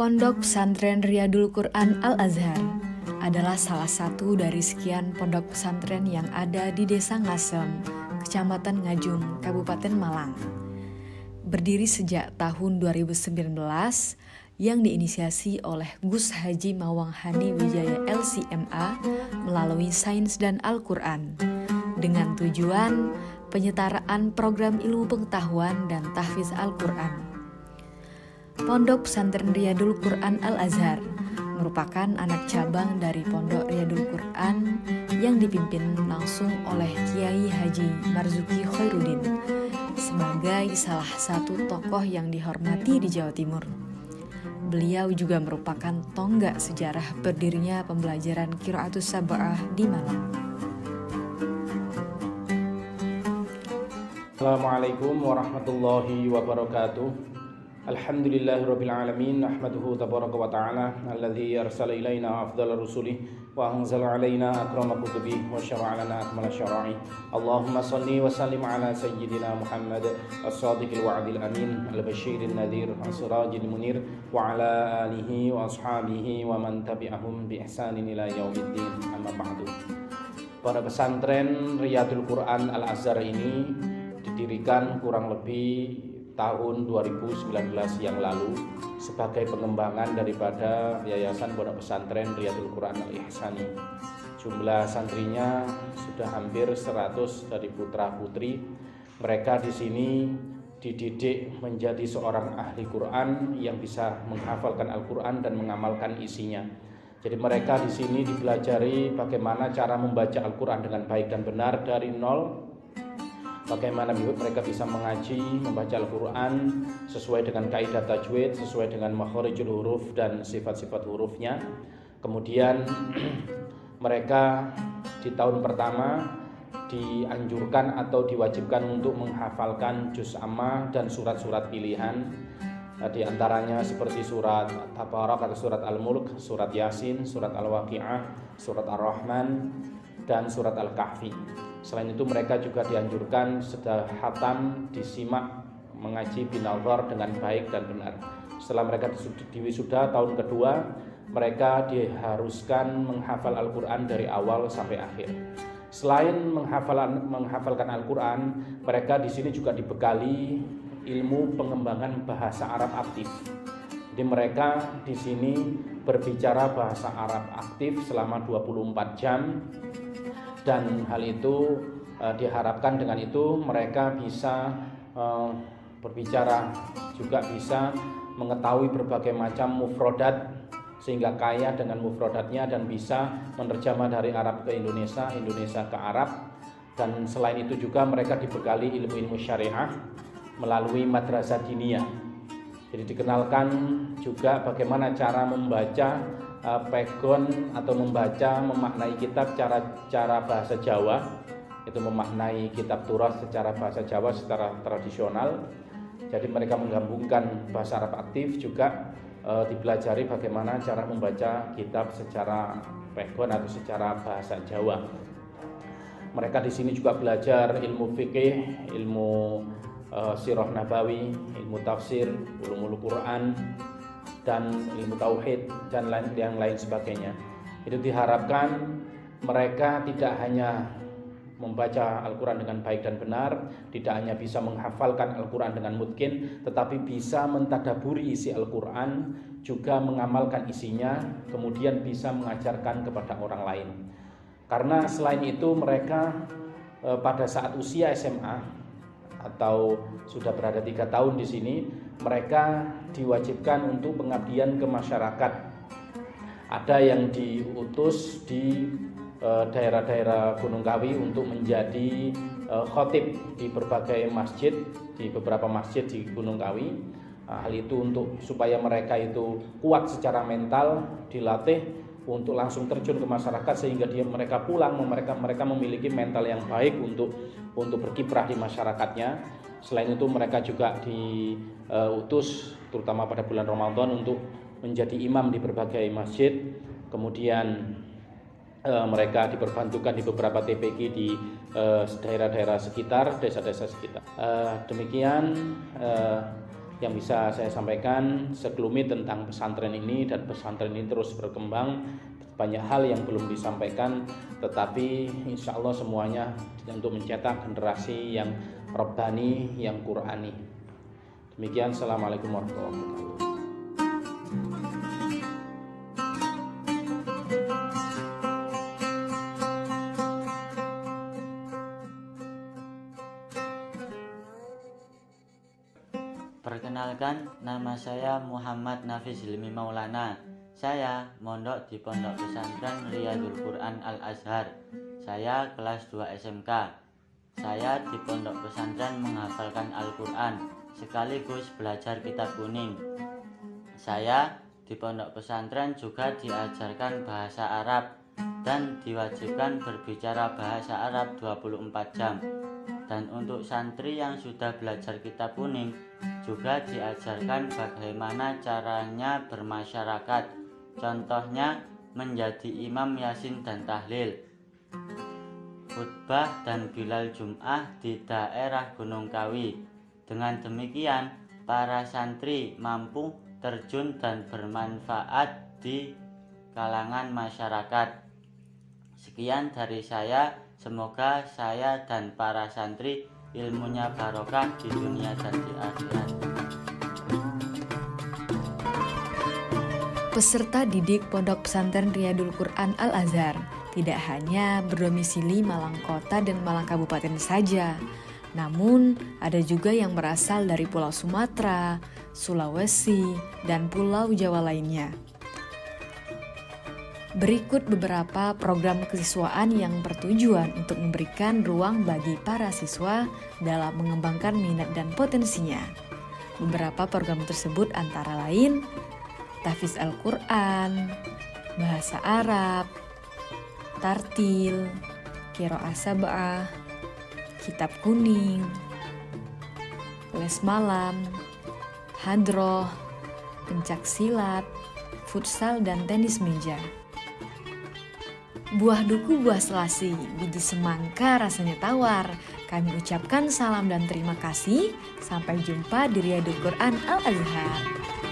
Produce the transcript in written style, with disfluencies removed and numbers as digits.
Pondok Pesantren Riyadul Quran Al-Azhar adalah salah satu dari sekian pondok pesantren yang ada di Desa Ngasem, Kecamatan Ngajum, Kabupaten Malang. Berdiri sejak tahun 2019 yang diinisiasi oleh Gus Haji Mawang Hani Wijaya LCMA melalui Sains dan Al-Quran dengan tujuan penyetaraan program ilmu pengetahuan dan tahfiz Al-Quran. Pondok Pesantren Riyadul Quran Al-Azhar merupakan anak cabang dari Pondok Riyadul Quran yang dipimpin langsung oleh Kiai Haji Marzuki Khairuddin sebagai salah satu tokoh yang dihormati di Jawa Timur. Beliau juga merupakan tonggak sejarah berdirinya pembelajaran Qiraatus Sab'ah di Malang. Assalamualaikum warahmatullahi wabarakatuh. Alhamdulillahirabbil alamin, nahmaduhu tabaraka wa ta'ala alladzi arsala ilaina afdhalar rusuli wa anzala alaina akrama kutubi wa syara'a lana akmala syara'i. Allahumma shalli wa sallim ala sayyidina Muhammad as-sadiqil wa'dil amin al-basyiril nadhir as-sirajil munir wa ala alihi wa ashabihi wa man tabi'ahum bi ihsanin ila yaumiddin. Amma ba'du. Para pesantren Riyadul Quran Al-Azhar ini didirikan kurang lebih tahun 2019 yang lalu sebagai pengembangan daripada Yayasan Pondok Pesantren Riyadul Quran Al-Ihsani. Jumlah santrinya sudah hampir 100 dari putra-putri. Mereka di sini dididik menjadi seorang ahli Quran yang bisa menghafalkan Al-Quran dan mengamalkan isinya. Jadi mereka di sini dipelajari bagaimana cara membaca Al-Quran dengan baik dan benar dari nol. Bagaimana mereka bisa mengaji, membaca Al-Quran sesuai dengan kaidah tajwid, sesuai dengan makharijul huruf dan sifat-sifat hurufnya. Kemudian mereka di tahun pertama dianjurkan atau diwajibkan untuk menghafalkan juz amma dan surat-surat pilihan. Di antaranya seperti surat Tabarak atau surat Al-Mulk, surat Yasin, surat Al-Waqi'ah, surat Ar-Rahman, dan surat Al-Kahfi. Selain itu mereka juga dianjurkan setelah khatam disimak mengaji binazar dengan baik dan benar. Setelah mereka diwisuda tahun kedua, mereka diharuskan menghafal Al-Quran dari awal sampai akhir. Selain menghafalkan Al-Quran, mereka di sini juga dibekali ilmu pengembangan bahasa Arab aktif. Jadi mereka di sini berbicara bahasa Arab aktif selama 24 jam. Dan hal itu diharapkan dengan itu mereka bisa berbicara, juga bisa mengetahui berbagai macam mufrodat sehingga kaya dengan mufrodatnya dan bisa menerjemah dari Arab ke Indonesia, Indonesia ke Arab. Dan selain itu juga mereka dibekali ilmu-ilmu syariah melalui madrasah diniyah. Jadi dikenalkan juga bagaimana cara membaca pegon atau membaca, memaknai kitab cara bahasa Jawa, itu memaknai kitab turas secara bahasa Jawa secara tradisional. Jadi mereka menggabungkan bahasa Arab aktif juga dipelajari bagaimana cara membaca kitab secara pegon atau secara bahasa Jawa. Mereka di sini juga belajar ilmu fikih, ilmu sirah nabawi, ilmu tafsir, ulumul Quran, dan ilmu tauhid dan yang lain sebagainya. Itu diharapkan mereka tidak hanya membaca Al-Quran dengan baik dan benar, tidak hanya bisa menghafalkan Al-Quran dengan mutqin, tetapi bisa mentadaburi isi Al-Quran, juga mengamalkan isinya, kemudian bisa mengajarkan kepada orang lain. Karena selain itu mereka pada saat usia SMA atau sudah berada 3 tahun di sini, mereka diwajibkan untuk pengabdian ke masyarakat. Ada yang diutus di daerah-daerah Gunung Kawi untuk menjadi khotib di berbagai masjid, di beberapa masjid di Gunung Kawi. Hal itu untuk supaya mereka itu kuat secara mental, dilatih untuk langsung terjun ke masyarakat sehingga mereka pulang mereka memiliki mental yang baik untuk berkiprah di masyarakatnya. Selain itu mereka juga diutus terutama pada bulan Ramadan untuk menjadi imam di berbagai masjid. Kemudian mereka diperbantukan di beberapa TPQ di daerah-daerah sekitar, desa-desa sekitar. Demikian yang bisa saya sampaikan sekelumit tentang pesantren ini, dan pesantren ini terus berkembang. Banyak hal yang belum disampaikan, tetapi insya Allah semuanya untuk mencetak generasi yang Rabbani, yang Qur'ani. Demikian, Assalamualaikum warahmatullahi wabarakatuh. Perkenalkan, nama saya Muhammad Nafis Hilmi Maulana. Saya mondok di Pondok Pesantren Riyadul Quran Al-Azhar. Saya kelas 2 SMK. Saya di Pondok Pesantren menghafalkan Al-Quran sekaligus belajar kitab kuning. Saya di Pondok Pesantren juga diajarkan bahasa Arab dan diwajibkan berbicara bahasa Arab 24 jam. Dan untuk santri yang sudah belajar kitab kuning juga diajarkan bagaimana caranya bermasyarakat. Contohnya menjadi imam yasin dan tahlil, khutbah dan bilal Jum'ah di daerah Gunung Kawi. Dengan demikian, para santri mampu terjun dan bermanfaat di kalangan masyarakat. Sekian dari saya, semoga saya dan para santri ilmunya barokah di dunia dan di akhirat. Peserta didik Pondok Pesantren Riyadul Quran Al-Azhar tidak hanya berdomisili Malang Kota dan Malang Kabupaten saja, namun ada juga yang berasal dari Pulau Sumatera, Sulawesi, dan Pulau Jawa lainnya. Berikut beberapa program kesiswaan yang bertujuan untuk memberikan ruang bagi para siswa dalam mengembangkan minat dan potensinya. Beberapa program tersebut antara lain tahfiz Al-Quran, bahasa Arab, tartil, qiraah sab'ah, kitab kuning, les malam, hadroh, pencak silat, futsal, dan tenis meja. Buah duku, buah selasi, biji semangka rasanya tawar. Kami ucapkan salam dan terima kasih. Sampai jumpa di Riyadul Quran Al-Azhar.